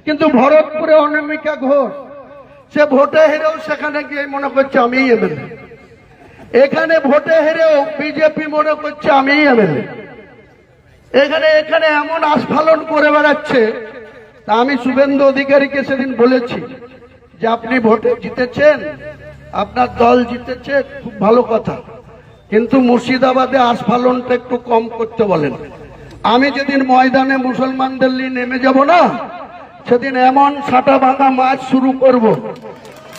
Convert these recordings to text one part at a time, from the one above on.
কিন্তু ভরতপুরে অনামিকা ঘোষ সে ভোটে হেরেও সেখানে গিয়ে মনে করছে আমি এমএলএ, এখানে ভোটে হেরেও বিজেপি মনে করছে আমি এমএলএ, এখানে এখানে এমন আস্ফালন করে বেড়াচ্ছে। তা আমি শুভেন্দু অধিকারীকে সেদিন বলেছি যে আপনি ভোটে জিতেছেন, আপনার দল জিতেছে, খুব ভালো কথা, কিন্তু মুর্শিদাবাদে আস্ফালনটা একটু কম করতে বলেন। আমি যেদিন ময়দানে মুসলমানদের নিয়ে নেমে যাব না, সেদিন এমন সাটা ভাঙা মাছ শুরু করব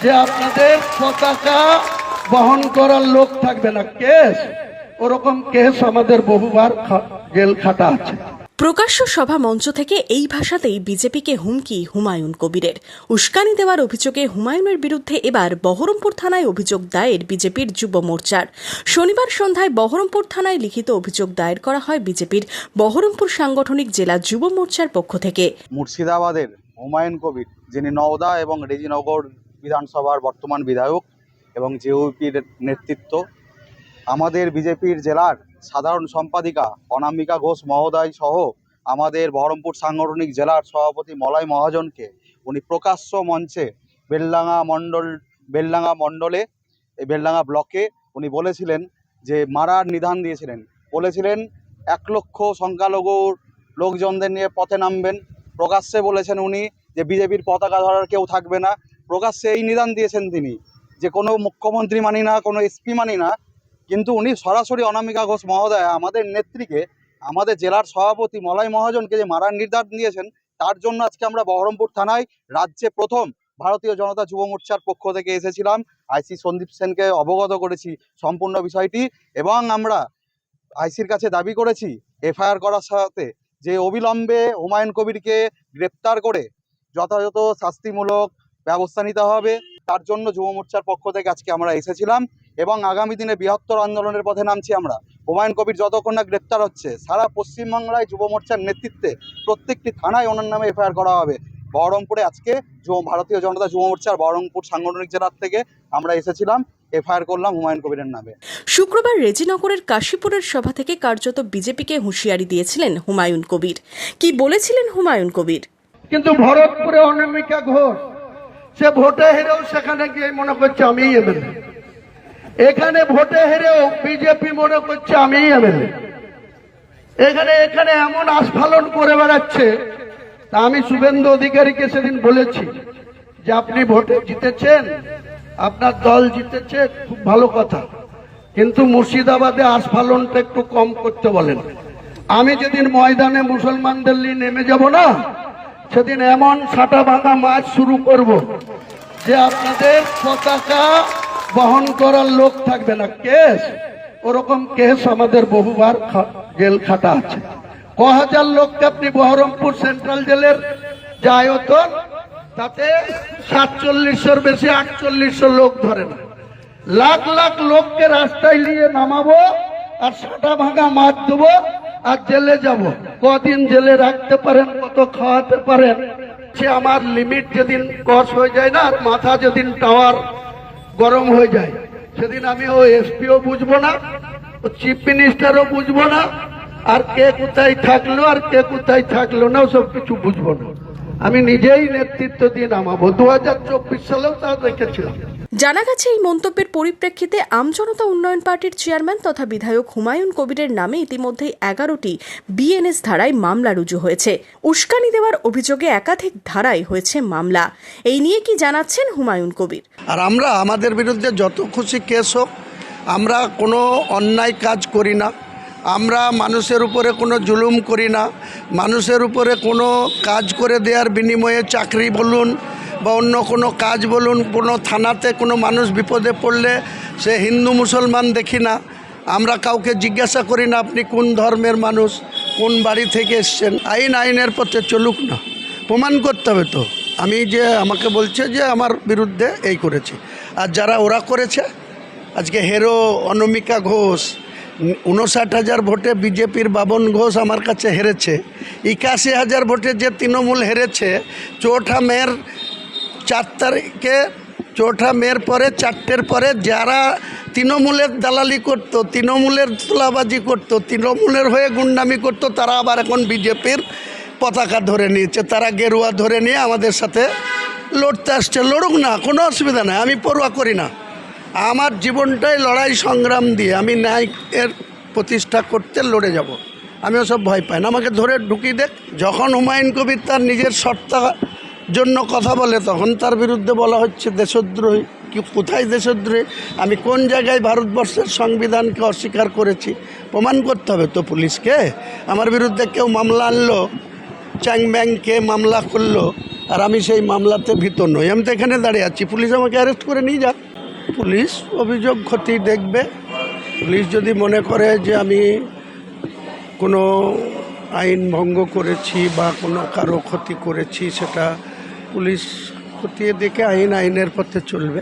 যে আপনাদের পতাকা বহন করার লোক থাকবে না। কেস ওরকম কেস আমাদের বহুবার জেল খাটা আছে। প্রকাশ্য সভা মঞ্চ থেকে এই ভাষাতেই বিজেপিকে হুমকি হুমায়ুন কবিরের। উস্কানি দেওয়ার অভিযোগে হুমায়ুনের বিরুদ্ধে এবার বহরমপুর থানায় অভিযোগ দায়ের বিজেপির যুব মোর্চার। শনিবার সন্ধ্যায় বহরমপুর থানায় লিখিত অভিযোগ দায়ের করা হয় বিজেপির বহরমপুর সাংগঠনিক জেলা যুব মোর্চার পক্ষ থেকে। মুর্শিদাবাদের হুমায়ুন কবির, যিনি নওদা এবং রেজিনগর বিধানসভার বর্তমান বিধায়ক এবং জেইউপির নেতৃত্ব, আমাদের বিজেপির জেলার সাধারণ সম্পাদিকা অনামিকা ঘোষ মহোদয় সহ আমাদের বহরমপুর সাংগঠনিক জেলার সভাপতি মলয় মহাজনকে উনি প্রকাশ্য মঞ্চে বেলডাঙ্গা মণ্ডলে বেলডাঙ্গা ব্লকে উনি বলেছিলেন যে মারার নিদান দিয়েছিলেন, বলেছিলেন 1 লক্ষ সংখ্যালঘু লোকজনদের নিয়ে পথে নামবেন। প্রকাশ্যে বলেছেন উনি যে বিজেপির পতাকা ধরার কেউ থাকবে না। প্রকাশ্যে এই নিদান দিয়েছেন তিনি যে কোনো মুখ্যমন্ত্রী মানি না, কোনো এসপি মানি না, কিন্তু উনি সরাসরি অনামিকা ঘোষ মহোদয় আমাদের নেত্রীকে, আমাদের জেলার সভাপতি মলয় মহাজনকে যে মারার নির্দেশ দিয়েছেন, তার জন্য আজকে আমরা বহরমপুর থানায় রাজ্যে প্রথম ভারতীয় জনতা যুব মোর্চার পক্ষ থেকে এসেছিলাম। আইসি সন্দীপ সেনকে অবগত করেছি সম্পূর্ণ বিষয়টি এবং আমরা আইসির কাছে দাবি করেছি এফআইআর করার সাথে যে অবিলম্বে হুমায়ুন কবিরকে গ্রেপ্তার করে যথাযথ শাস্তিমূলক ব্যবস্থা নিতে হবে। তার জন্য যুব মোর্চার পক্ষ থেকে আজকে আমরা এসেছিলাম এবং আগামী দিনে বৃহত্তর আন্দোলনের পথে নামছি আমরা। হুমায়ুন কবির যতক্ষণ না গ্রেপ্তার হচ্ছে, সারা পশ্চিমবাংলায় যুব মোর্চার নেতৃত্বে প্রত্যেকটি থানায় ওনার নামে এফআইআর করা হবে। বহরমপুরে আজকে ভারতীয় জনতা যুব মোর্চার বহরমপুর সাংগঠনিক জেলার থেকে আমরা এসেছিলাম, এফআইআর করলাম হুমায়ুন কবিরের নামে। শুক্রবার রেজিনগরের কাশীপুরের সভা থেকে কার্যত বিজেপিকে হুঁশিয়ারি দিয়েছিলেন হুমায়ুন কবির। কি বলেছিলেন হুমায়ুন কবির? কিন্তু ভরতপুরে অনামিকা ঘোষ সে ভোটে হেরেও সেখানে গিয়ে মনে করছে আমি এমএলএ, এখানে ভোটে হেরেও বিজেপি মনে করছে আমি এমএলএ, এখানে এখানে এমন আস্ফালন করে বেড়াচ্ছে। তা আমি শুভেন্দু অধিকারীকে সেদিন বলেছি যে আপনি ভোটে জিতেছেন, আপনার দল জিতেছে, খুব ভালো কথা, কিন্তু মুর্শিদাবাদে আস্ফালনটা একটু কম করতে বলেন। আমি যেদিন ময়দানে মুসলমানদের নিয়ে নেমে যাব না, সেদিন এমন সাটা ভাঙা মাছ শুরু করব যে আপনাদের পতাকা বহন করার লোক থাকবে না। কেস ওরকম কেস আমাদের বহুবার জেল খাটা আছে। হাজার লোককে আপনি বহরমপুর সেন্ট্রাল জেলের যে আয়তন, তাতে 4700-র বেশি 4800 লোক ধরে না। লাখ লাখ লোককে রাস্তায় নিয়ে নামাবো আর সাটা ভাঙা মাছ দেবো আর জেলে যাব। কদিন জেলে রাখতে পারেন, কত খাওয়াতে পারেন, সে আমার লিমিট যেদিন ক্রস হয়ে যায় না, আর মাথা যেদিন টাওয়ার গরম হয়ে যায়, সেদিন আমি ও এসপিও বুঝবো না, ও চিফ মিনিস্টারও বুঝবো না, আর কে কোথায় থাকলো আর কে কোথায় থাকলো না সব কিছু বুঝবো না। আমি নিজেই নেতৃত্ব দিয়ে নামাবো। 2024 সালেও তা রেখেছিলাম। জানা গেছে এই মন্তব্যের পরিপ্রেক্ষিতে আমজনতা উন্নয়ন পার্টির চেয়ারম্যান তথা বিধায়ক হুমায়ুন কবিরের নামে ইতিমধ্যেই 11টি বিএনএস ধারায় মামলা রুজু হয়েছে। উস্কানি দেওয়ার অভিযোগে একাধিক ধারায় হয়েছে মামলা। এই নিয়ে কি জানাচ্ছেন হুমায়ুন কবির? আর আমরা আমাদের বিরুদ্ধে যত খুশি কেস হোক, আমরা কোনো অন্যায় কাজ করি না, আমরা মানুষের উপরে কোনো জুলুম করি না, মানুষের উপরে কোনো কাজ করে দেওয়ার বিনিময়ে চাকরি বলুন বা অন্য কোনো কাজ বলুন, কোনো থানাতে কোনো মানুষ বিপদে পড়লে সে হিন্দু মুসলমান দেখি না, আমরা কাউকে জিজ্ঞাসা করি না আপনি কোন ধর্মের মানুষ, কোন বাড়ি থেকে এসছেন। আইনের পথে চলুক না, প্রমাণ করতে হবে তো। আমি যে আমাকে বলছে যে আমার বিরুদ্ধে এই করেছে, আর যারা ওরা করেছে, আজকে হেরো অনামিকা ঘোষ 59,000 ভোটে বিজেপির বাবন ঘোষ আমার কাছে হেরেছে। 81,000 ভোটে যে তৃণমূল হেরেছে, 4 মের 4 তারিখে, 4 মের পরে 4টের পরে যারা তৃণমূলের দালালি করতো, তৃণমূলের তোলাবাজি করতো, তৃণমূলের হয়ে গুন্ডামি করতো, তারা আবার এখন বিজেপির পতাকা ধরে নিয়েছে, তারা গেরুয়া ধরে নিয়ে আমাদের সাথে লড়তে আসছে। লড়ুক না, কোনো অসুবিধা নাই, আমি পরোয়া করি না। আমার জীবনটাই লড়াই সংগ্রাম দিয়ে আমি ন্যায়ের প্রতিষ্ঠা করতে লড়ে যাব। আমি ওসব ভয় পাই না, আমাকে ধরে ঢুকিয়ে দেখ। যখন হুমায়ুন কবির তার নিজের সত্তার জন্য কথা বলে তখন তার বিরুদ্ধে বলা হচ্ছে দেশদ্রোহী। কি কোথায় দেশদ্রোহী? আমি কোন জায়গায় ভারতবর্ষের সংবিধানকে অস্বীকার করেছি প্রমাণ করতে হবে তো পুলিশকে। আমার বিরুদ্ধে কেউ মামলা আনলো, চ্যাং ব্যাংকে মামলা করলো, আর আমি সেই মামলাতে ভীত নই। আমি তো এখানে দাঁড়িয়ে আছি, পুলিশ আমাকে অ্যারেস্ট করে নিয়ে যাক। পুলিশ অভিযোগ খতিয়ে দেখবে। পুলিশ যদি মনে করে যে আমি কোনো আইন ভঙ্গ করেছি বা কোনো কারো ক্ষতি করেছি, সেটা পুলিশ খতিয়ে দেখে আইনের পথে চলবে।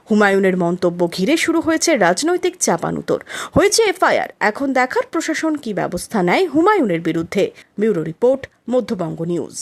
হুমায়ুনের মন্তব্য ঘিরে শুরু হয়েছে রাজনৈতিক চাপানুতর, হয়েছে এফআইআর। এখন দেখার প্রশাসন কি ব্যবস্থা নেয় হুমায়ুনের বিরুদ্ধে। Bureau report, Madhyabanga news.